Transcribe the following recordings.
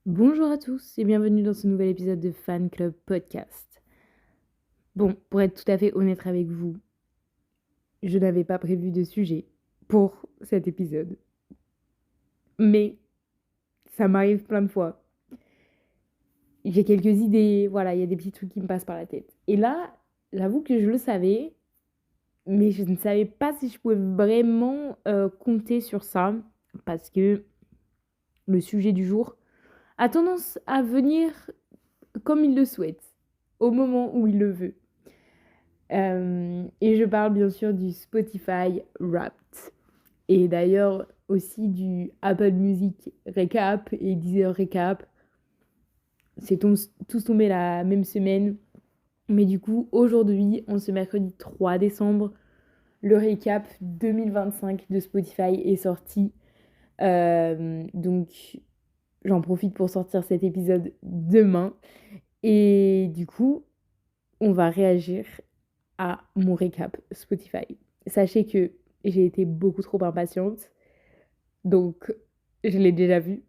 Bonjour à tous et bienvenue dans ce nouvel épisode de Fan Club Podcast. Bon, pour être tout à fait honnête avec vous, je n'avais pas prévu de sujet pour cet épisode. Mais ça m'arrive plein de fois. J'ai quelques idées, voilà, il y a des petits trucs qui me passent par la tête. Et là, j'avoue que je le savais, mais je ne savais pas si je pouvais vraiment compter sur ça parce que le sujet du jour a tendance à venir comme il le souhaite, au moment où il le veut. Et je parle bien sûr du Spotify Wrapped. Et d'ailleurs aussi du Apple Music Recap et Deezer Recap. Tous tombés la même semaine. Mais du coup, aujourd'hui, en ce mercredi 3 décembre, le récap 2025 de Spotify est sorti. Donc, j'en profite pour sortir cet épisode demain. Et du coup, on va réagir à mon récap Spotify. Sachez que j'ai été beaucoup trop impatiente, donc je l'ai déjà vu,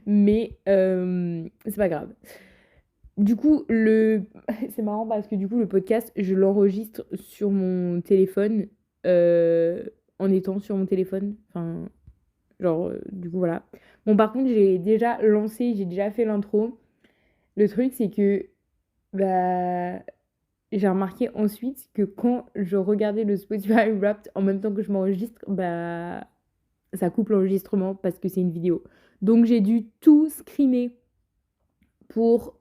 mais c'est pas grave. Du coup, c'est marrant parce que du coup, le podcast, je l'enregistre sur mon téléphone, euh, en étant sur mon téléphone. Enfin, genre, du coup, voilà. Bon, par contre, j'ai déjà lancé, j'ai déjà fait l'intro. Le truc, c'est que bah, j'ai remarqué ensuite que quand je regardais le Spotify Wrapped en même temps que je m'enregistre, bah ça coupe l'enregistrement parce que c'est une vidéo. Donc j'ai dû tout screener pour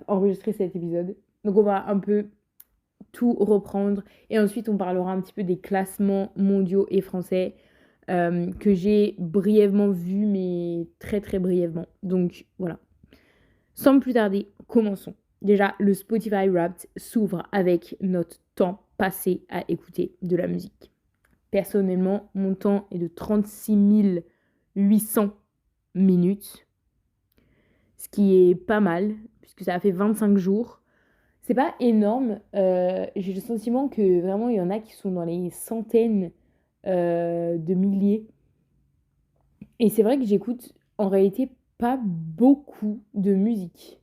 enregistrer cet épisode. Donc on va un peu tout reprendre et ensuite on parlera un petit peu des classements mondiaux et français que j'ai brièvement vus, mais très très brièvement. Donc voilà. Sans plus tarder, commençons. Déjà, le Spotify Wrapped s'ouvre avec notre temps passé à écouter de la musique. Personnellement, mon temps est de 36 800 minutes, ce qui est pas mal, puisque ça a fait 25 jours. C'est pas énorme. J'ai le sentiment que vraiment, il y en a qui sont dans les centaines de milliers. Et c'est vrai que j'écoute en réalité pas beaucoup de musique.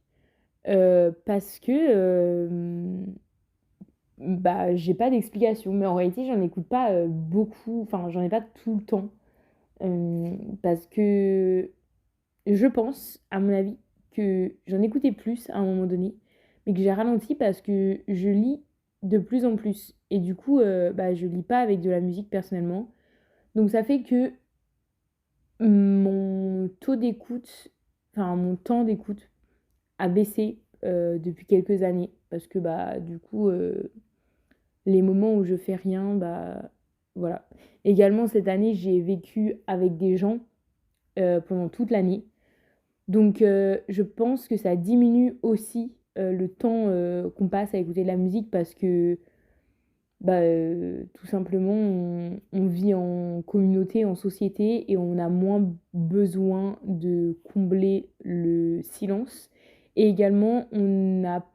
Parce que bah, j'ai pas d'explication. Mais en réalité, j'en écoute pas beaucoup. Enfin, j'en ai pas tout le temps. Parce que je pense, à mon avis, que j'en écoutais plus à un moment donné, mais que j'ai ralenti parce que je lis de plus en plus. Et du coup, bah, je lis pas avec de la musique personnellement. Donc ça fait que mon taux d'écoute, enfin mon temps d'écoute a baissé depuis quelques années. Parce que bah du coup, les moments où je fais rien, bah voilà. Également cette année, j'ai vécu avec des gens pendant toute l'année. Donc je pense que ça diminue aussi le temps qu'on passe à écouter de la musique parce que bah, tout simplement on vit en communauté, en société et on a moins besoin de combler le silence. Et également on n'a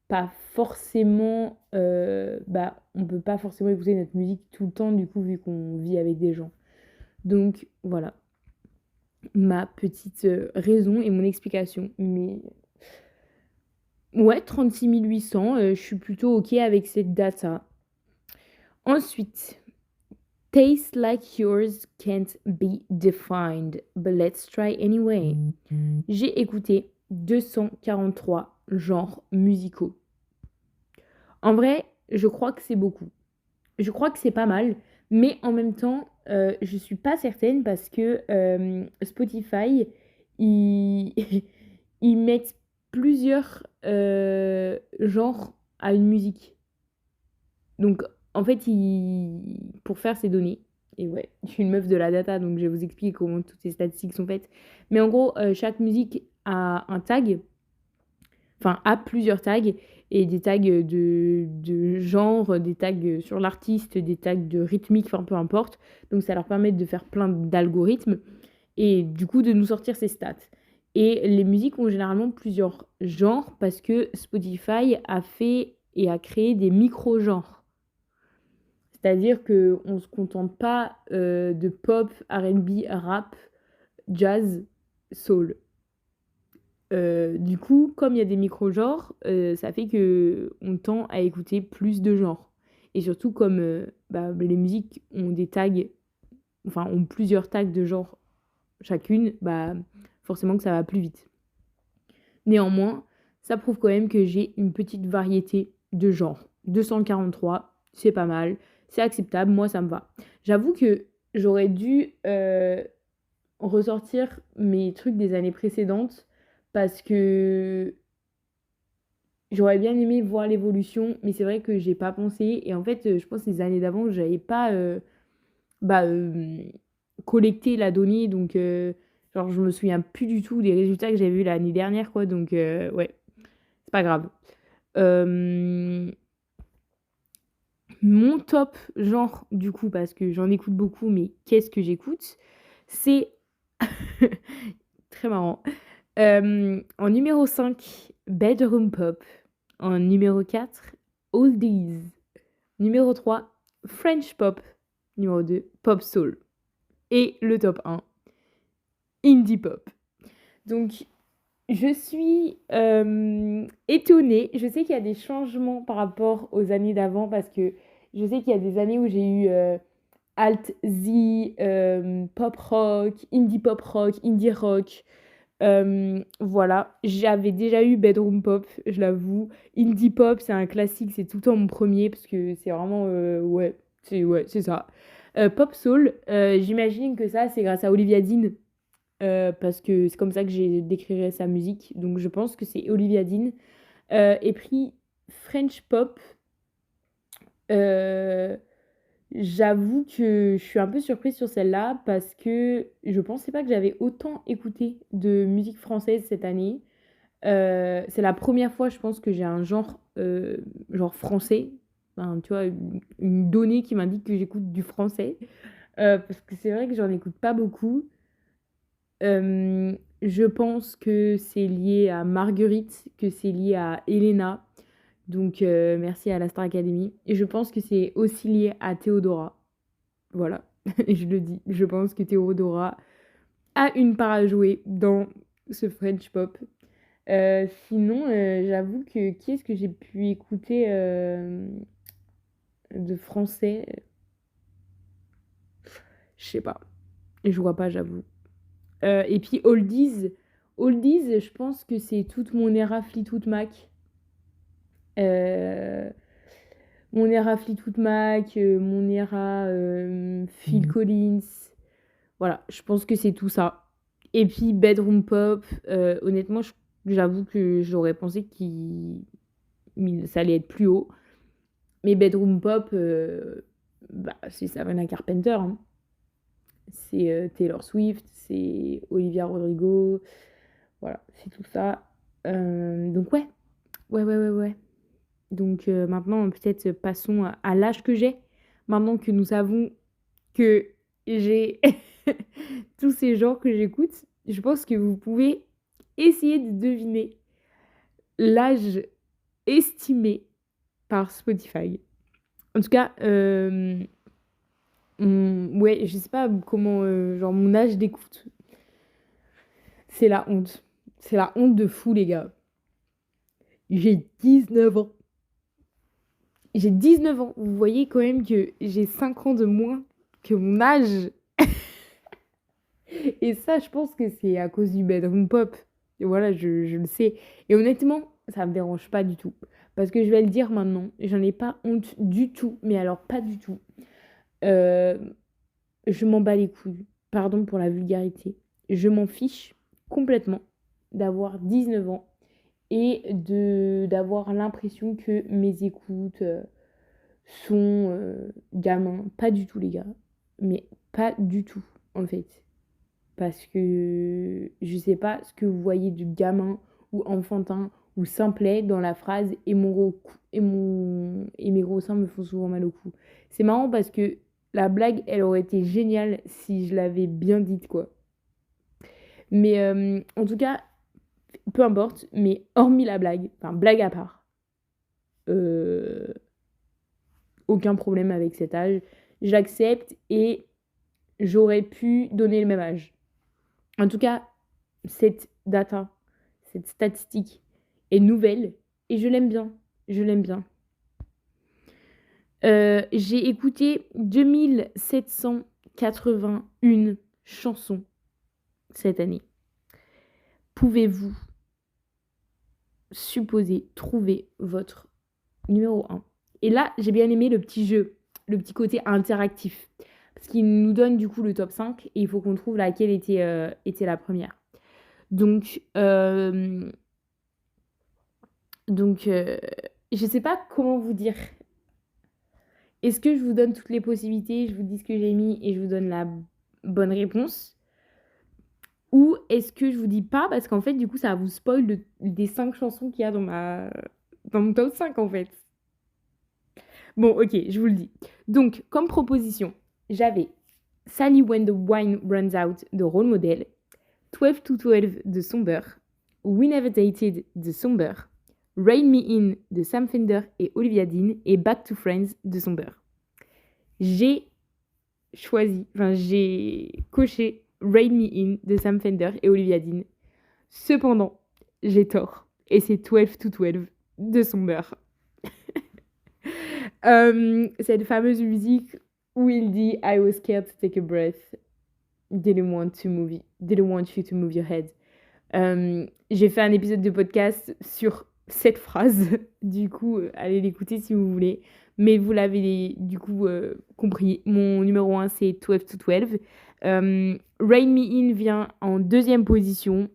pas forcément, on peut pas forcément écouter notre musique tout le temps du coup vu qu'on vit avec des gens. Donc voilà ma petite raison et mon explication. Mais ouais, 36 800, je suis plutôt OK avec cette data. Ensuite, Taste like yours can't be defined, but let's try anyway. J'ai écouté 243 genres musicaux. En vrai, je crois que c'est beaucoup. Je crois que c'est pas mal, mais en même temps, je suis pas certaine parce que Spotify, ils, ils mettent plusieurs genres à une musique. Donc, en fait, pour faire ces données, et ouais, je suis une meuf de la data, donc je vais vous expliquer comment toutes ces statistiques sont faites. Mais en gros, chaque musique a un tag, enfin, a plusieurs tags, et des tags de genre, des tags sur l'artiste, des tags de rythmique, enfin, peu importe. Donc, ça leur permet de faire plein d'algorithmes, et du coup, de nous sortir ces stats. Et les musiques ont généralement plusieurs genres, parce que Spotify a fait et a créé des micro-genres. C'est-à-dire qu'on ne se contente pas de pop, R&B, rap, jazz. soul. Du coup, comme il y a des micro-genres, ça fait qu'on tend à écouter plus de genres. Et surtout, comme les musiques ont des tags, enfin, ont plusieurs tags de genre chacune, forcément que ça va plus vite. Néanmoins, ça prouve quand même que j'ai une petite variété de genres. 243, c'est pas mal, c'est acceptable, moi ça me va. J'avoue que j'aurais dû ressortir mes trucs des années précédentes parce que j'aurais bien aimé voir l'évolution, mais c'est vrai que j'ai pas pensé. Et en fait, je pense que les années d'avant, j'avais pas collecté la donnée. Donc, genre, je me souviens plus du tout des résultats que j'avais eu l'année dernière, quoi. Donc, ouais, c'est pas grave. Euh, Mon top genre, du coup, parce que j'en écoute beaucoup, mais qu'est-ce que j'écoute? C'est très marrant. En numéro 5, Bedroom Pop. En numéro 4, Oldies. Numéro 3, French Pop. Numéro 2, Pop Soul. Et le top 1, Indie Pop. Donc, je suis étonnée. Je sais qu'il y a des changements par rapport aux années d'avant parce que je sais qu'il y a des années où j'ai eu Alt Z, Pop Rock, Indie Rock. Voilà, j'avais déjà eu Bedroom Pop, je l'avoue. Indie Pop, c'est un classique, c'est tout le temps mon premier parce que c'est vraiment c'est ça. Pop Soul, j'imagine que ça c'est grâce à Olivia Dean parce que c'est comme ça que j'ai décrirais sa musique. Donc je pense que c'est Olivia Dean. Et puis French Pop, euh, j'avoue que je suis un peu surprise sur celle-là parce que je pensais pas que j'avais autant écouté de musique française cette année. C'est la première fois, je pense, que j'ai un genre français. Enfin, tu vois, une donnée qui m'indique que j'écoute du français. Parce que c'est vrai que j'en écoute pas beaucoup. Je pense que c'est lié à Marguerite, que c'est lié à Elena. Donc, merci à la Star Academy. Et je pense que c'est aussi lié à Théodora. Voilà, je le dis. Je pense que Théodora a une part à jouer dans ce French pop. Sinon, j'avoue que qui est-ce que j'ai pu écouter de français? Je sais pas. Je vois pas, j'avoue. Et puis Oldies, je pense que c'est toute mon era Fleetwood Mac. Euh, Mon era Fleetwood Mac, mon era Phil Collins. Voilà, je pense que c'est tout ça. Et puis Bedroom Pop, honnêtement, j'avoue que j'aurais pensé ça allait être plus haut. Mais Bedroom Pop, c'est Sabrina Carpenter, hein. C'est Taylor Swift, c'est Olivia Rodrigo. Voilà, c'est tout ça. Donc ouais, ouais. Donc maintenant, peut-être passons à l'âge que j'ai. Maintenant que nous savons que j'ai tous ces genres que j'écoute, je pense que vous pouvez essayer de deviner l'âge estimé par Spotify. En tout cas, ouais, je sais pas comment, genre mon âge d'écoute. C'est la honte. C'est la honte de fou, les gars. J'ai 19 ans. J'ai 19 ans. Vous voyez quand même que j'ai 5 ans de moins que mon âge. Et ça, je pense que c'est à cause du bedroom pop. Et voilà, je le sais. Et honnêtement, ça me dérange pas du tout. Parce que je vais le dire maintenant, j'en ai pas honte du tout. Mais alors, pas du tout. Euh, je m'en bats les couilles. Pardon pour la vulgarité. Je m'en fiche complètement d'avoir 19 ans et d'avoir l'impression que mes écoutes sont gamins. Pas du tout, les gars. Mais pas du tout, en fait. Parce que je sais pas ce que vous voyez de gamin ou enfantin ou simplet dans la phrase et mes gros seins me font souvent mal au cou. C'est marrant parce que la blague, elle aurait été géniale si je l'avais bien dite, quoi. Mais en tout cas, peu importe, mais hormis la blague, enfin blague à part, euh, aucun problème avec cet âge, j'accepte et j'aurais pu donner le même âge. En tout cas, cette data, cette statistique est nouvelle et je l'aime bien. Je l'aime bien. J'ai écouté 2781 chansons cette année. Pouvez-vous supposer trouver votre numéro 1? Et là, j'ai bien aimé le petit jeu, le petit côté interactif. Parce qu'il nous donne du coup le top 5 et il faut qu'on trouve laquelle était la première. Donc, je sais pas comment vous dire. Est-ce que je vous donne toutes les possibilités, je vous dis ce que j'ai mis et je vous donne la bonne réponse? Ou est-ce que je vous dis pas parce qu'en fait, du coup, ça va vous spoil des 5 chansons qu'il y a dans mon top 5 en fait. Bon, ok, je vous le dis. Donc, comme proposition, j'avais Sally When the Wine Runs Out de Role Model, 12 to 12 de Somber, We Never Dated de Somber, Rain Me In de Sam Fender et Olivia Dean et Back to Friends de Somber. J'ai coché Rain Me In de Sam Fender et Olivia Dean. Cependant, j'ai tort et c'est 12 to 12 de Somber. Cette fameuse musique où il dit I was scared to take a breath, didn't want you to move your head. J'ai fait un épisode de podcast sur cette phrase, du coup allez l'écouter si vous voulez, mais vous l'avez du coup compris. Mon numéro 1 c'est 12 to 12. Rain Me In vient en deuxième position.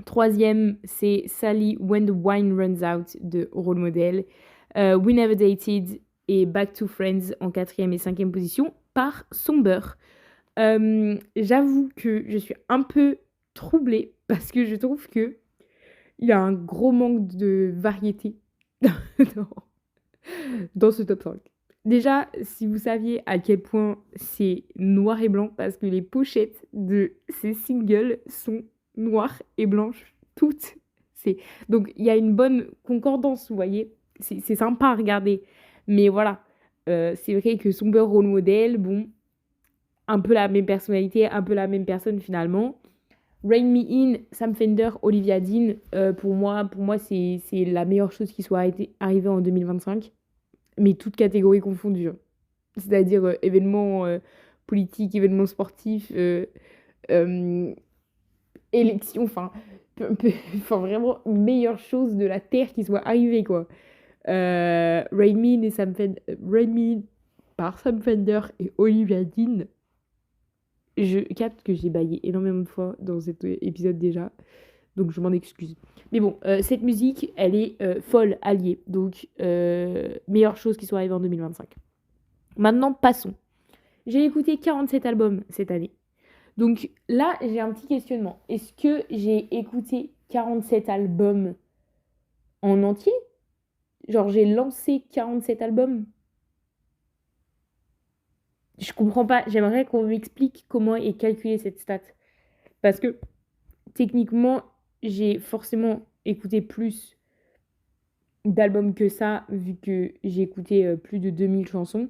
Troisième c'est Sally When the Wine Runs Out de Role Model. We Never Dated et Back to Friends en quatrième et cinquième position par Somber. J'avoue que je suis un peu troublée parce que je trouve que il y a un gros manque de variété dans ce top 5. Déjà, si vous saviez à quel point c'est noir et blanc, parce que les pochettes de ces singles sont noires et blanches, toutes. Donc, il y a une bonne concordance, vous voyez. C'est sympa à regarder. Mais voilà, c'est vrai que Somber Role Model, bon, un peu la même personnalité, un peu la même personne finalement. Rain Me In, Sam Fender, Olivia Dean, pour moi c'est la meilleure chose qui soit arrivée en 2025, mais toutes catégories confondues. C'est-à-dire événements politiques, événements sportifs, élections, enfin vraiment meilleure chose de la Terre qui soit arrivée, quoi. Rain Me In par Sam Fender et Olivia Dean. Je capte que j'ai baillé énormément de fois dans cet épisode déjà, donc je m'en excuse. Mais bon, cette musique, elle est folle, alliée, donc meilleure chose qui soit arrivée en 2025. Maintenant, passons. J'ai écouté 47 albums cette année. Donc là, j'ai un petit questionnement. Est-ce que j'ai écouté 47 albums en entier? Genre, j'ai lancé 47 albums? Je comprends pas. J'aimerais qu'on m'explique comment est calculée cette stat. Parce que techniquement, j'ai forcément écouté plus d'albums que ça, vu que j'ai écouté plus de 2000 chansons.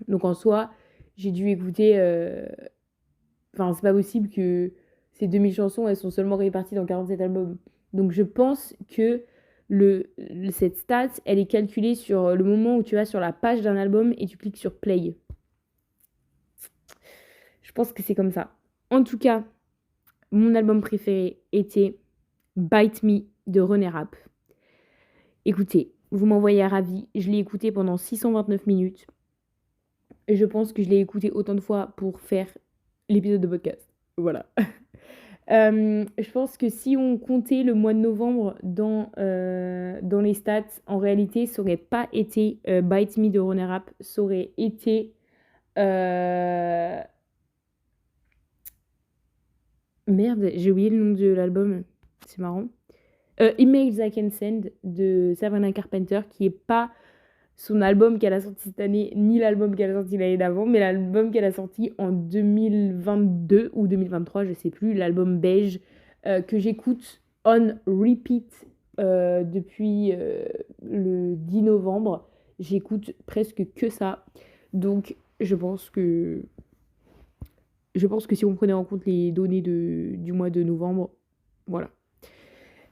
Donc en soi, j'ai dû écouter... Enfin, c'est pas possible que ces 2000 chansons, elles sont seulement réparties dans 47 albums. Donc je pense que cette stat, elle est calculée sur le moment où tu vas sur la page d'un album et tu cliques sur play. Je pense que c'est comme ça. En tout cas, mon album préféré était Bite Me de René Rapp. Écoutez, vous m'envoyez à ravi. Je l'ai écouté pendant 629 minutes. Et je pense que je l'ai écouté autant de fois pour faire l'épisode de podcast. Voilà. Je pense que si on comptait le mois de novembre dans les stats, en réalité, ça aurait pas été Bite Me de René Rapp. Ça aurait été... Merde, j'ai oublié le nom de l'album. C'est marrant. Emails I Can Send de Sabrina Carpenter, qui est pas son album qu'elle a sorti cette année, ni l'album qu'elle a sorti l'année d'avant, mais l'album qu'elle a sorti en 2022 ou 2023, je sais plus, l'album Beige, que j'écoute on repeat depuis le 10 novembre. J'écoute presque que ça. Donc, je pense que je pense que si on prenait en compte les données du mois de novembre, voilà.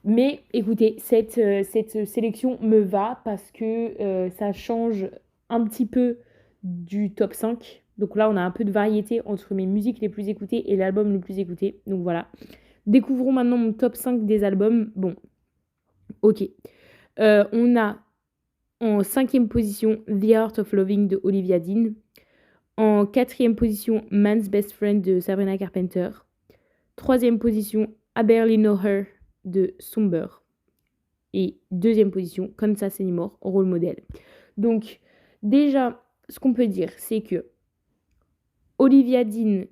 Mais écoutez, cette sélection me va parce que ça change un petit peu du top 5. Donc là, on a un peu de variété entre mes musiques les plus écoutées et l'album le plus écouté. Donc voilà. Découvrons maintenant mon top 5 des albums. Bon, ok. On a en 5e position The Art of Loving de Olivia Dean. En 4e position, Man's Best Friend de Sabrina Carpenter. 3e position, I Barely Know Her de Somber. Et 2e position, Kansas Anymore, Role Model. Donc, déjà, ce qu'on peut dire, c'est que Olivia Dean,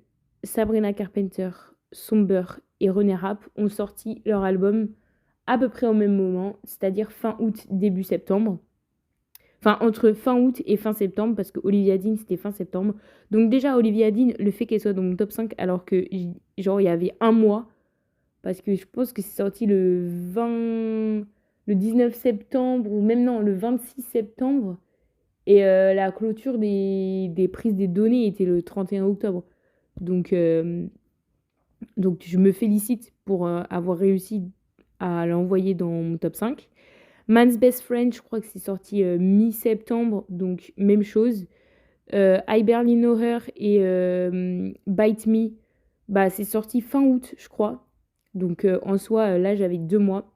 Sabrina Carpenter, Somber et René Rapp ont sorti leur album à peu près au même moment, c'est-à-dire fin août, début septembre. Enfin, entre fin août et fin septembre, parce que Olivia Dean, c'était fin septembre. Donc déjà, Olivia Dean, le fait qu'elle soit dans mon top 5, alors que, genre, il y avait un mois, parce que je pense que c'est sorti le 19 septembre, ou même non, le 26 septembre, et la clôture des prises des données était le 31 octobre. Donc je me félicite pour avoir réussi à l'envoyer dans mon top 5. Man's Best Friend, je crois que c'est sorti mi-septembre, donc même chose. I Barely Know Her et Bite Me, bah, c'est sorti fin août, je crois. Donc en soi, là, j'avais 2 mois.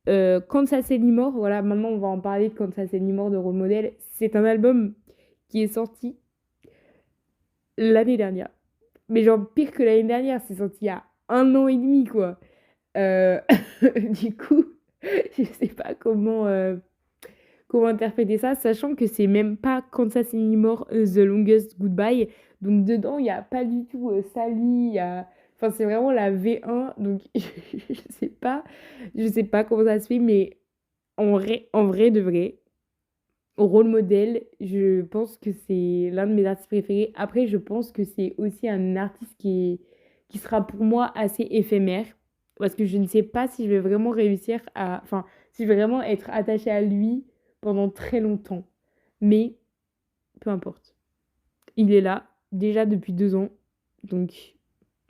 Kansas Anymore, voilà, maintenant on va en parler de Kansas Anymore de Role Model. C'est un album qui est sorti l'année dernière. Mais genre pire que l'année dernière, c'est sorti il y a 1 an et demi, quoi. Du coup, je sais pas comment interpréter ça, sachant que c'est même pas Kansas Anymore The Longest Goodbye. Donc dedans, il n'y a pas du tout Sally, enfin c'est vraiment la V1. Donc je sais pas comment ça se fait, mais en vrai de vrai, Role Model, je pense que c'est l'un de mes artistes préférés. Après, je pense que c'est aussi un artiste qui sera pour moi assez éphémère. Parce que je ne sais pas si je vais vraiment réussir à... Enfin, si je vais vraiment être attachée à lui pendant très longtemps. Mais, peu importe. Il est là, déjà depuis 2 ans. Donc,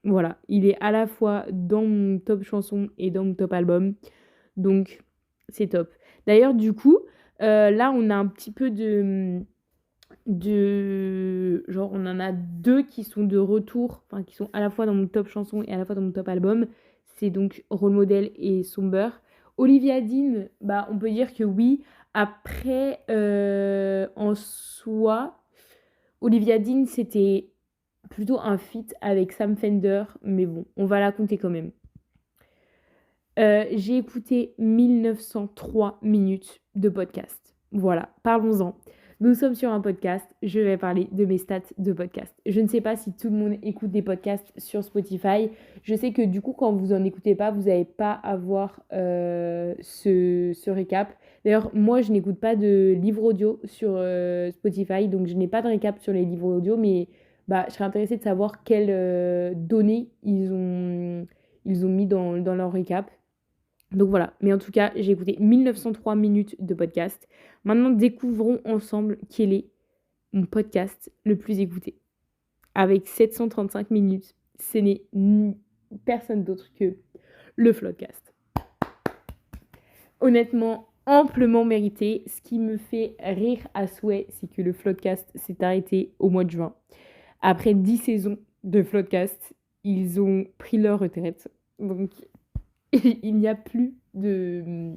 voilà. Il est à la fois dans mon top chanson et dans mon top album. Donc, c'est top. D'ailleurs, du coup, là, on a un petit peu genre, on en a 2 qui sont de retour, enfin, qui sont à la fois dans mon top chanson et à la fois dans mon top album. C'est donc Role Model et Somber. Olivia Dean, bah, on peut dire que oui. Après, en soi, Olivia Dean, c'était plutôt un feat avec Sam Fender, mais bon, on va la compter quand même. J'ai écouté 1903 minutes de podcast. Voilà, parlons-en. Nous sommes sur un podcast, je vais parler de mes stats de podcast. Je ne sais pas si tout le monde écoute des podcasts sur Spotify. Je sais que du coup, quand vous n'en écoutez pas, vous n'allez pas avoir ce récap. D'ailleurs, moi, je n'écoute pas de livre audio sur Spotify, donc je n'ai pas de récap sur les livres audio, mais bah, je serais intéressée de savoir quelles données ils ont mis dans leur récap. Donc voilà, mais en tout cas, j'ai écouté 1903 minutes de podcast. Maintenant, découvrons ensemble quel est mon podcast le plus écouté. Avec 735 minutes, ce n'est personne d'autre que le Floodcast. Honnêtement, amplement mérité. Ce qui me fait rire à souhait, c'est que le Floodcast s'est arrêté au mois de juin. Après 10 saisons de Floodcast, ils ont pris leur retraite. Donc, il n'y a plus de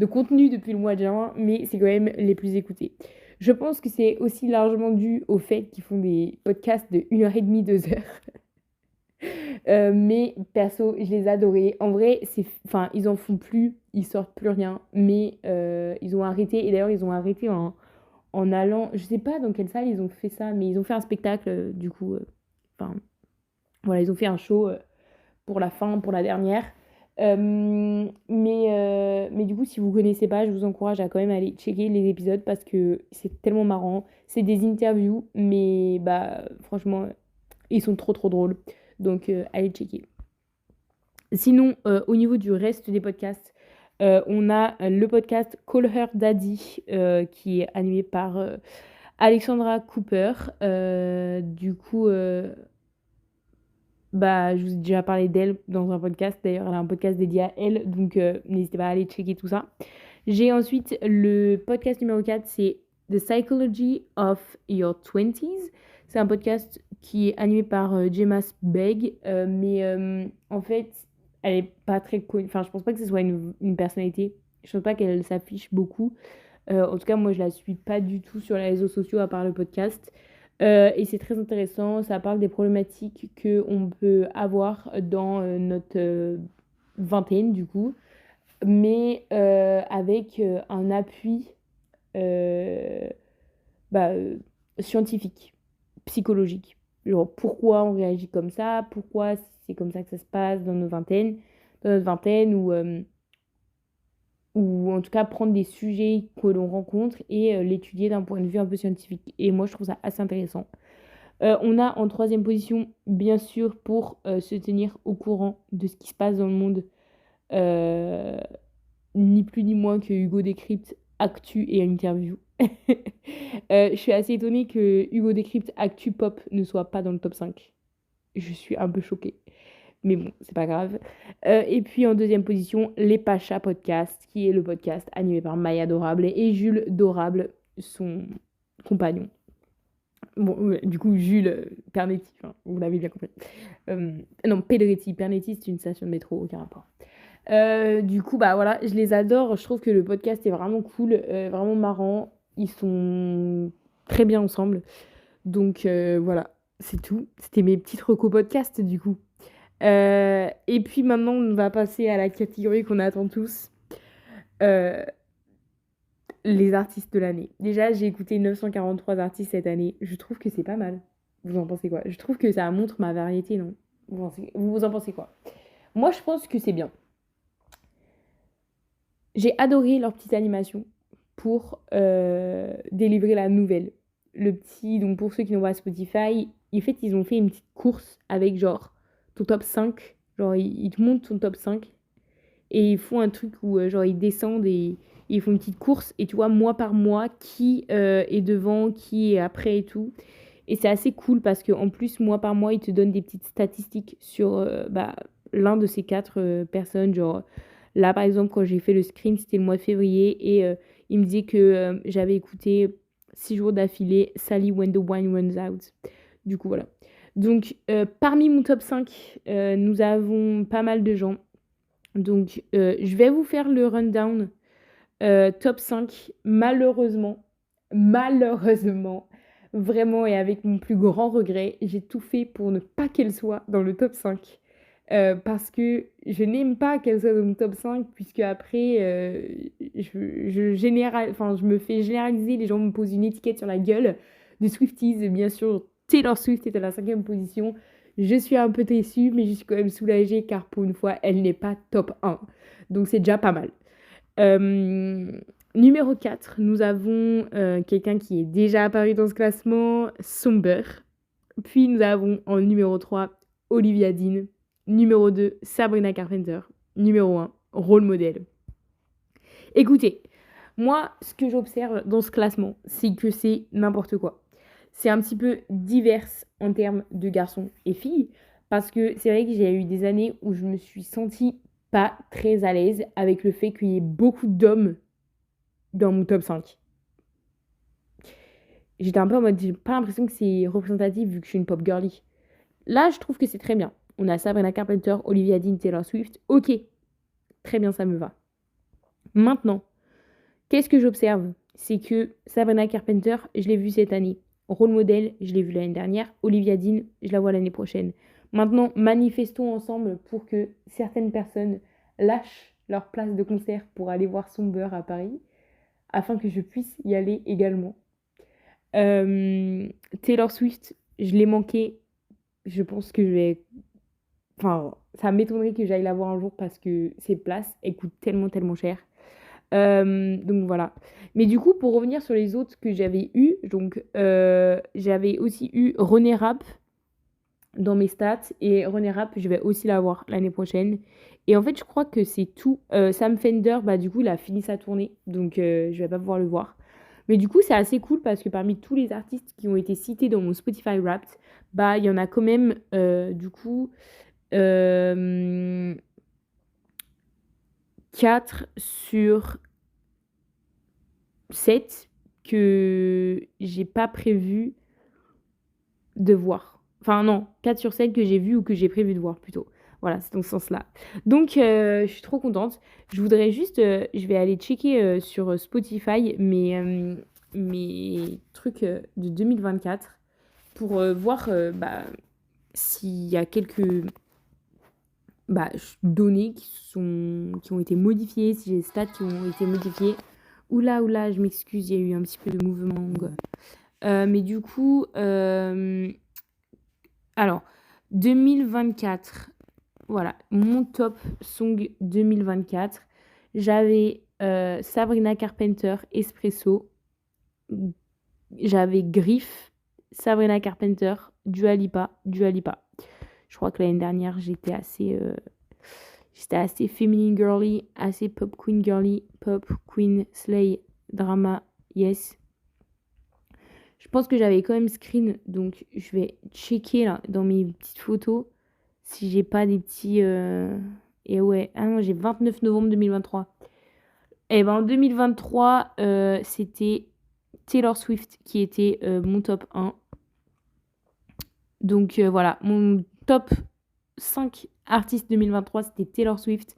contenu depuis le mois de juin, mais c'est quand même les plus écoutés. Je pense que c'est aussi largement dû au fait qu'ils font des podcasts de 1h30, 2h. Mais perso, je les adorais. En vrai, ils en font plus, ils sortent plus rien, mais ils ont arrêté. Et d'ailleurs, ils ont arrêté en allant, je sais pas dans quelle salle ils ont fait ça, mais ils ont fait un spectacle, du coup. Voilà, ils ont fait un show pour la fin, pour la dernière. Mais du coup, si vous connaissez pas, je vous encourage à quand même aller checker les épisodes parce que c'est tellement marrant. C'est des interviews, mais bah franchement, ils sont trop trop drôles. Donc allez checker. Sinon, au niveau du reste des podcasts, on a le podcast Call Her Daddy qui est animé par Alexandra Cooper. Du coup, Bah, je vous ai déjà parlé d'elle dans un podcast. D'ailleurs, elle a un podcast dédié à elle, donc n'hésitez pas à aller checker tout ça. J'ai ensuite le podcast numéro 4, c'est The Psychology of Your Twenties. C'est un podcast qui est animé par Gemma Begg, mais en fait, elle est pas très connue. Enfin, je pense pas que ce soit une personnalité. Je pense pas qu'elle s'affiche beaucoup. En tout cas, moi, je la suis pas du tout sur les réseaux sociaux à part le podcast. Et c'est très intéressant. Ça parle des problématiques qu'on peut avoir dans notre vingtaine, du coup, mais avec un appui euh, bah, scientifique, psychologique. Genre, pourquoi on réagit comme ça, pourquoi c'est comme ça que ça se passe dans notre vingtaine, ou en tout cas prendre des sujets que l'on rencontre et l'étudier d'un point de vue un peu scientifique. Et moi, je trouve ça assez intéressant. On a en troisième position, bien sûr, pour se tenir au courant de ce qui se passe dans le monde, euh, ni plus ni moins que Hugo Décrypte, Actu et Interview. Je suis assez étonnée que Hugo Décrypte, Actu Pop ne soit pas dans le top 5. Je suis un peu choquée. Mais bon, c'est pas grave. Et puis en deuxième position, Les Pachas Podcast, qui est le podcast animé par Maya Dorable et Jules Dorable, son compagnon. Bon, du coup, Jules Pernetti, enfin, vous l'avez bien compris. Non, Pedretti. Pernetti, c'est une station de métro, aucun rapport. Du coup, bah voilà, je les adore. Je trouve que le podcast est vraiment cool, vraiment marrant. Ils sont très bien ensemble. Donc voilà, c'est tout. C'était mes petites recos podcast, du coup. Et puis maintenant, on va passer à la catégorie qu'on attend tous. Euh, les artistes de l'année. Déjà, j'ai écouté 943 artistes cette année. Je trouve que c'est pas mal. Vous en pensez quoi? Je trouve que ça montre ma variété, non? Vous en pensez quoi? Moi, je pense que c'est bien. J'ai adoré leur petite animation pour délivrer la nouvelle. Donc pour ceux qui n'ont pas Spotify, en fait, ils ont fait une petite course avec genre ton top 5. Genre, ils te montrent ton top 5 et ils font un truc où genre ils descendent et ils font une petite course et tu vois mois par mois qui est devant, qui est après et tout. Et c'est assez cool parce qu'en plus mois par mois ils te donnent des petites statistiques sur l'un de ces quatre personnes. Genre là par exemple quand j'ai fait le screen c'était le mois de février et il me disait que j'avais écouté 6 jours d'affilée Sally When the Wine Runs Out. Du coup voilà. Donc parmi mon top 5 nous avons pas mal de gens. Donc, je vais vous faire le rundown top 5. Malheureusement, vraiment et avec mon plus grand regret, j'ai tout fait pour ne pas qu'elle soit dans le top 5. Parce que je n'aime pas qu'elle soit dans le top 5, puisque après, je me fais généraliser, les gens me posent une étiquette sur la gueule des Swifties. Bien sûr, Taylor Swift est à la 5e position. Je suis un peu déçue, mais je suis quand même soulagée car pour une fois, elle n'est pas top 1. Donc c'est déjà pas mal. Euh, Numéro 4, nous avons quelqu'un qui est déjà apparu dans ce classement, Somber. Puis nous avons en numéro 3, Olivia Dean. Numéro 2, Sabrina Carpenter. Numéro 1, Role Model. Écoutez, moi, ce que j'observe dans ce classement, c'est que c'est n'importe quoi. C'est un petit peu divers en termes de garçons et filles, parce que c'est vrai que j'ai eu des années où je me suis sentie pas très à l'aise avec le fait qu'il y ait beaucoup d'hommes dans mon top 5. J'étais un peu en mode, j'ai pas l'impression que c'est représentatif vu que je suis une pop girly. Là, je trouve que c'est très bien. On a Sabrina Carpenter, Olivia Dean, Taylor Swift. Ok, très bien, ça me va. Maintenant, qu'est-ce que j'observe? C'est que Sabrina Carpenter, je l'ai vue cette année. Role model, je l'ai vue l'année dernière. Olivia Dean, je la vois l'année prochaine. Maintenant, manifestons ensemble pour que certaines personnes lâchent leur place de concert pour aller voir Somber à Paris, afin que je puisse y aller également. Taylor Swift, je l'ai manqué. Je pense que je vais... Enfin, ça m'étonnerait que j'aille la voir un jour parce que ces places, elles coûtent tellement, tellement cher. Donc voilà. Mais du coup, pour revenir sur les autres que j'avais eu, donc j'avais aussi eu René Rapp dans mes stats. Et René Rapp, je vais aussi la voir l'année prochaine. Et en fait, je crois que c'est tout. Sam Fender, bah du coup, il a fini sa tournée. Donc je vais pas pouvoir le voir. Mais du coup, c'est assez cool parce que parmi tous les artistes qui ont été cités dans mon Spotify Wrapped, bah, il y en a quand même, du coup, hem, 4 sur 7 que j'ai pas prévu de voir. Enfin non, 4 sur 7 que j'ai vu ou que j'ai prévu de voir plutôt. Voilà, c'est dans ce sens-là. Donc je suis trop contente. Je voudrais juste, je vais aller checker, sur, Spotify mes trucs, de 2024 pour, voir, bah, s'il y a quelques, bah, données qui ont été modifiées, si j'ai des stats qui ont été modifiées. Ouh là, je m'excuse, il y a eu un petit peu de mouvement. Mais du coup, alors 2024, voilà, mon top song 2024. J'avais, Sabrina Carpenter, Espresso. J'avais Griff, Sabrina Carpenter, Dua Lipa, Dua Lipa. Je crois que l'année dernière, j'étais assez feminine girly, assez pop queen girly, pop queen slay, drama, yes. Je pense que j'avais quand même screen, donc je vais checker là dans mes petites photos si j'ai pas des petits. Et ouais, ah non, j'ai 29 novembre 2023. Et ben en 2023, c'était Taylor Swift qui était mon top 1. Donc voilà, mon top 5 artistes 2023, c'était Taylor Swift,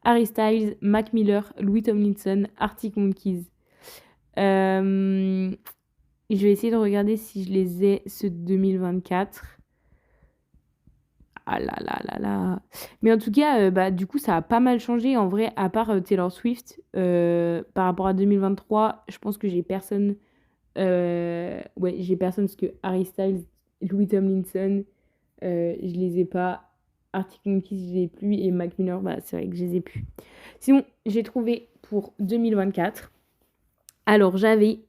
Harry Styles, Mac Miller, Louis Tomlinson, Arctic Monkeys. Je vais essayer de regarder si je les ai, ceux de 2024. Ah là là là là. Mais en tout cas, bah, du coup, ça a pas mal changé. En vrai, à part Taylor Swift, par rapport à 2023, je pense que j'ai personne. Ouais, j'ai personne parce que Harry Styles, Louis Tomlinson, je les ai pas. Arctic Monkeys, je les ai plus. Et Mac Miller, bah, c'est vrai que je les ai plus. Sinon, j'ai trouvé pour 2024. Alors, j'avais.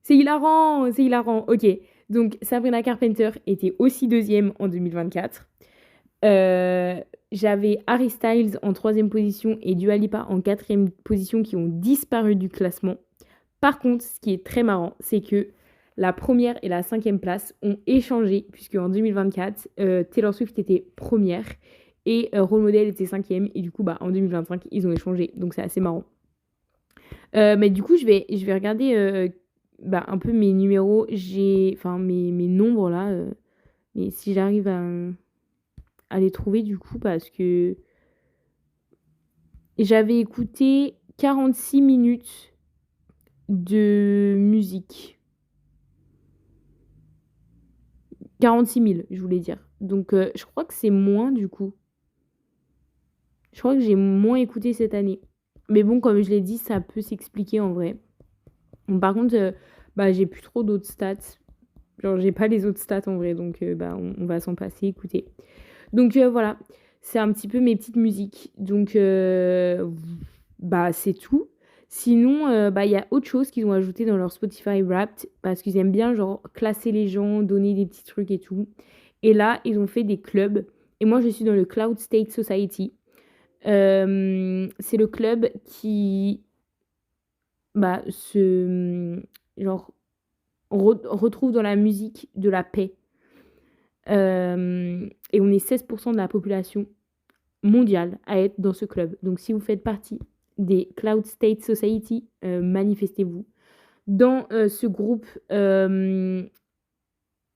C'est hilarant, c'est hilarant. Ok, donc Sabrina Carpenter était aussi deuxième en 2024. J'avais Harry Styles en troisième position et Dua Lipa en quatrième position qui ont disparu du classement. Par contre, ce qui est très marrant, c'est que la première et la cinquième place ont échangé, puisque en 2024, Taylor Swift était première et Role Model était cinquième. Et du coup, bah, en 2025, ils ont échangé. Donc c'est assez marrant. Mais du coup, je vais regarder bah, un peu mes numéros. Enfin, mes nombres là. Mais si j'arrive à les trouver du coup, parce que j'avais écouté 46 minutes de musique. 46 000, je voulais dire. Donc, je crois que c'est moins du coup. Je crois que j'ai moins écouté cette année. Mais bon, comme je l'ai dit, ça peut s'expliquer en vrai. Bon, par contre, bah, j'ai plus trop d'autres stats. Genre, j'ai pas les autres stats en vrai. Donc, bah, on va s'en passer, écouter. Donc, voilà. C'est un petit peu mes petites musiques. Donc, bah, c'est tout. Sinon, bah, il y a autre chose qu'ils ont ajouté dans leur Spotify Wrapped parce qu'ils aiment bien, genre, classer les gens, donner des petits trucs et tout. Et là, ils ont fait des clubs. Et moi, je suis dans le Cloud State Society. C'est le club qui, bah, genre, retrouve dans la musique de la paix. Et on est 16% de la population mondiale à être dans ce club. Donc, si vous faites partie des Cloud State Society, manifestez-vous. Dans ce groupe,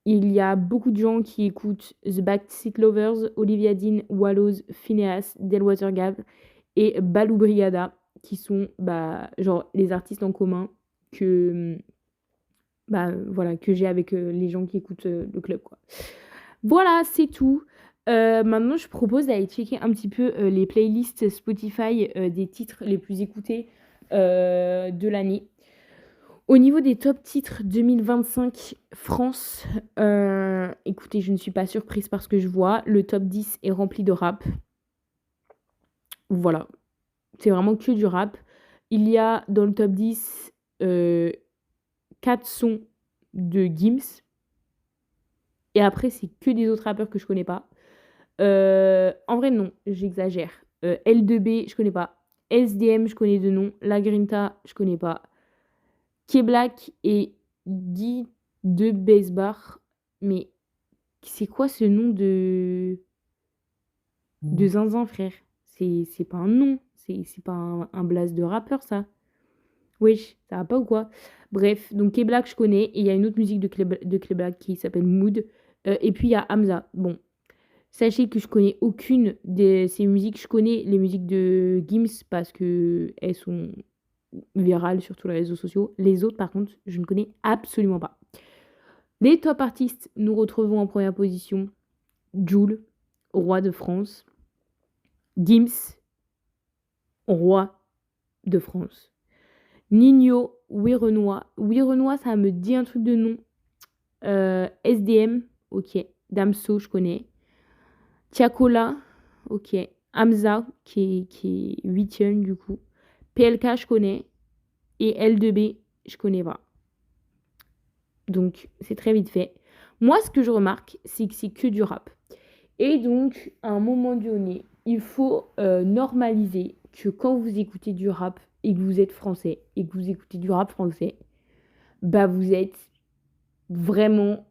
il y a beaucoup de gens qui écoutent The Backseat Lovers, Olivia Dean, Wallows, Phineas, Delwater Gap et Balou Brigada, qui sont bah, genre les artistes en commun que, bah, voilà, que j'ai avec les gens qui écoutent le club, quoi. Voilà, c'est tout. Maintenant, je propose d'aller checker un petit peu les playlists Spotify des titres les plus écoutés de l'année. Au niveau des top titres 2025 France, écoutez, je ne suis pas surprise parce que je vois, le top 10 est rempli de rap. Voilà, c'est vraiment que du rap. Il y a dans le top 10 4 sons de Gims. Et après, c'est que des autres rappeurs que je connais pas. En vrai, non, j'exagère. L2B, je connais pas. SDM, je connais de nom. La Grinta, je connais pas. K-Black et Guy de Basebar. Mais C'est quoi ce nom de zinzin, frère? C'est pas un nom, c'est pas un blaze de rappeur, ça. Wesh, ça va pas ou quoi? Bref, donc K-Black, je connais. Et il y a une autre musique de K-Black qui s'appelle Mood. Et puis il y a Hamza. Bon, sachez que je connais aucune de ces musiques. Je connais les musiques de Gims parce que elles sont virales sur tous les réseaux sociaux. Les autres, par contre, je ne connais absolument pas. Les top artistes, nous retrouvons en première position Jul, roi de France. Gims, roi de France. Nino, Oui Renoir. Oui Renoir, ça me dit un truc de nom. SDM, ok. Damso, je connais. Tiakola, ok. Hamza, qui est 8e du coup. PLK, je connais. Et L2B, je connais pas. Donc, c'est très vite fait. Moi, ce que je remarque, c'est que c'est que du rap. Et donc, à un moment donné, il faut normaliser que quand vous écoutez du rap et que vous êtes français et que vous écoutez du rap français, bah vous êtes vraiment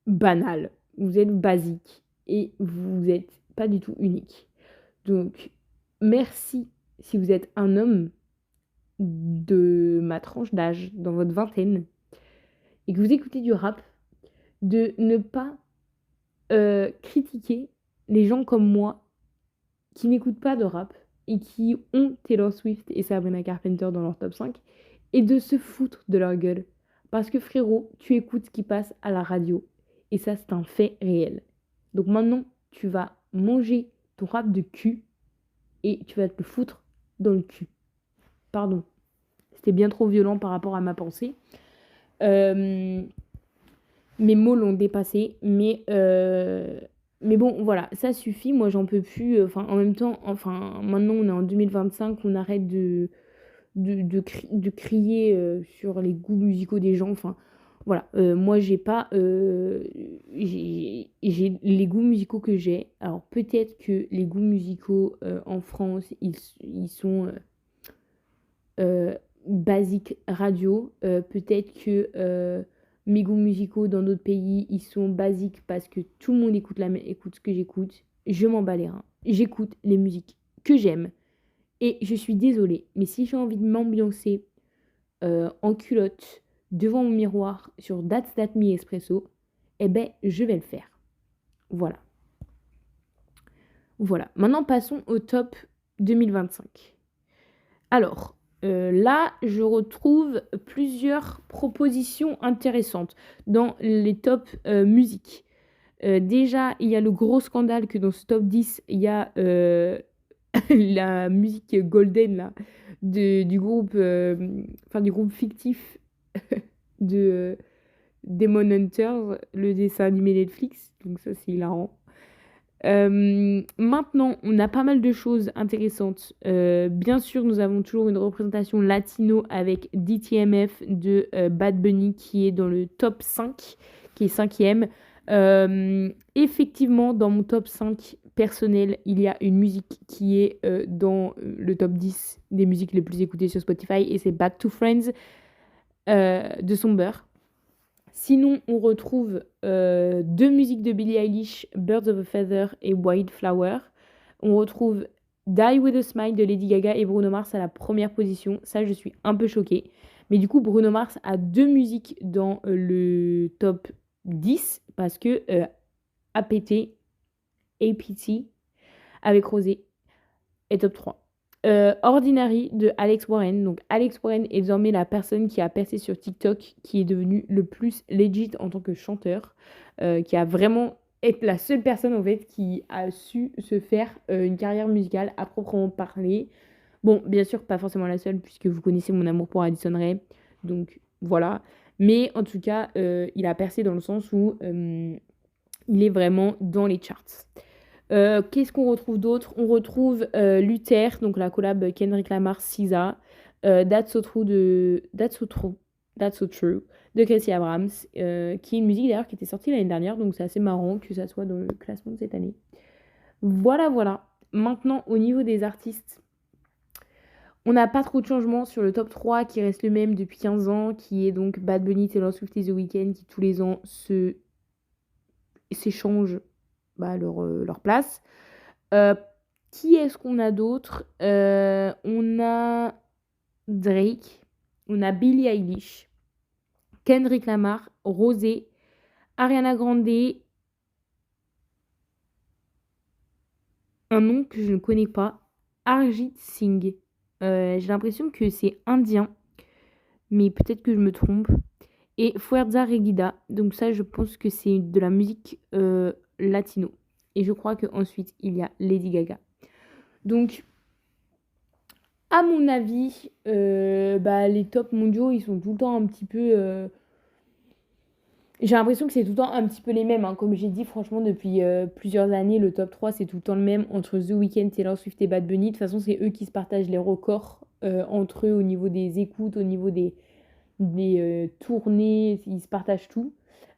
banal. Vous êtes basique et vous n'êtes pas du tout unique. Donc, merci si vous êtes un homme de ma tranche d'âge, dans votre vingtaine, et que vous écoutez du rap, de ne pas critiquer les gens comme moi qui n'écoutent pas de rap et qui ont Taylor Swift et Sabrina Carpenter dans leur top 5 et de se foutre de leur gueule. Parce que frérot, tu écoutes ce qui passe à la radio et ça c'est un fait réel. Donc maintenant, tu vas manger ton rap de cul et tu vas te le foutre dans le cul. Pardon. C'était bien trop violent par rapport à ma pensée. Mes mots l'ont dépassé, mais bon, voilà, ça suffit. Moi, j'en peux plus. Enfin, en même temps, enfin, maintenant, on est en 2025, on arrête de crier sur les goûts musicaux des gens. Enfin, voilà. Moi, j'ai pas. J'ai les goûts musicaux que j'ai. Alors, peut-être que les goûts musicaux en France, ils sont basiques radio. Peut-être que mes goûts musicaux dans d'autres pays, ils sont basiques parce que tout le monde écoute ce que j'écoute. Je m'en bats les reins. J'écoute les musiques que j'aime. Et je suis désolée, mais si j'ai envie de m'ambiancer en culotte devant mon miroir sur That's That Me Espresso, eh ben, je vais le faire. Voilà. Voilà. Maintenant, passons au top 2025. Alors, là, je retrouve plusieurs propositions intéressantes dans les tops musique. Déjà, il y a le gros scandale que dans ce top 10, il y a la musique Golden là, du groupe, du groupe fictif de Demon Hunters, le dessin animé Netflix. Donc ça, c'est hilarant. Maintenant, on a pas mal de choses intéressantes. Bien sûr, nous avons toujours une représentation latino avec DTMF de Bad Bunny qui est dans le top 5, qui est 5e. Effectivement, dans mon top 5 personnel, il y a une musique qui est dans le top 10 des musiques les plus écoutées sur Spotify et c'est Back to Friends de Somber. Sinon, on retrouve deux musiques de Billie Eilish, Birds of a Feather et Wildflower. On retrouve Die With a Smile de Lady Gaga et Bruno Mars à la première position. Ça, je suis un peu choquée. Mais du coup, Bruno Mars a deux musiques dans le top 10 parce que APT, APT avec Rosé est top 3. Ordinary de Alex Warren. Donc Alex Warren est désormais la personne qui a percé sur TikTok, qui est devenue le plus legit en tant que chanteur, qui a vraiment été la seule personne en fait qui a su se faire une carrière musicale à proprement parler. Bon, bien sûr, pas forcément la seule, puisque vous connaissez mon amour pour Addison Rae. Donc voilà. Mais en tout cas, il a percé dans le sens où il est vraiment dans les charts. Qu'est-ce qu'on retrouve d'autre? On retrouve Luther, donc la collab Kendrick Lamar, SZA, That's So True That's So True de Casey Abrams, qui est une musique d'ailleurs qui était sortie l'année dernière, donc c'est assez marrant que ça soit dans le classement de cette année. Voilà, voilà. Maintenant, au niveau des artistes, on n'a pas trop de changements sur le top 3 qui reste le même depuis 15 ans, qui est donc Bad Bunny, Taylor Swift et The Weeknd, qui tous les ans se s'échangent leur place. Heu, qui est-ce qu'on a d'autre? On a Drake, on a Billie Eilish, Kendrick Lamar, Rosé, Ariana Grande, un nom que je ne connais pas, Arjit Singh. J'ai l'impression que c'est indien, mais peut-être que je me trompe. Et Fuerza Regida, donc ça je pense que c'est de la musique latino. Et je crois qu'ensuite il y a Lady Gaga. Donc à mon avis, les tops mondiaux ils sont tout le temps un petit peu... J'ai l'impression que c'est tout le temps un petit peu les mêmes, hein. Comme j'ai dit, franchement, depuis plusieurs années, le top 3 c'est tout le temps le même entre The Weeknd, Taylor Swift et Bad Bunny. De toute façon, c'est eux qui se partagent les records entre eux au niveau des écoutes, au niveau des tournées, ils se partagent tout.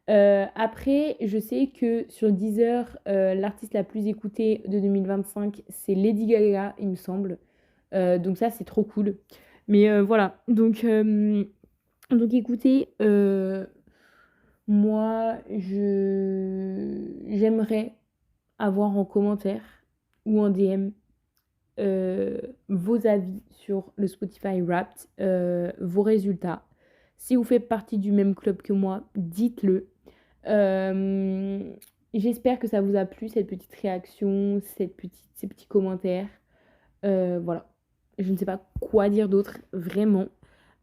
Après, je sais que sur Deezer, l'artiste la plus écoutée de 2025, c'est Lady Gaga, il me semble. Donc ça, c'est trop cool. Mais voilà, donc écoutez, moi, j'aimerais avoir en commentaire ou en DM vos avis sur le Spotify Wrapped, vos résultats. Si vous faites partie du même club que moi, dites-le. Euh, J'espère que ça vous a plu, cette petite réaction, ces petits commentaires. Voilà. Je ne sais pas quoi dire d'autre, vraiment.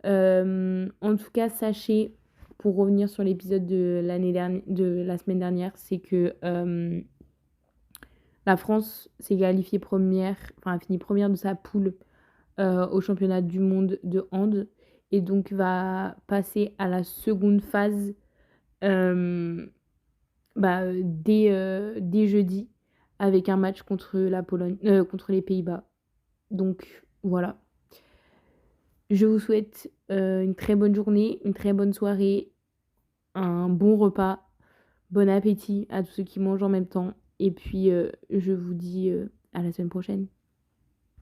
En tout cas, sachez, pour revenir sur l'épisode de de la semaine dernière, c'est que la France s'est qualifiée première, enfin a fini première de sa poule au championnat du monde de hand et donc va passer à la seconde phase euh, dès jeudi avec un match contre la Pologne, contre les Pays-Bas. Donc voilà. Je vous souhaite une très bonne journée, une très bonne soirée, un bon repas, bon appétit à tous ceux qui mangent en même temps. Et puis je vous dis à la semaine prochaine.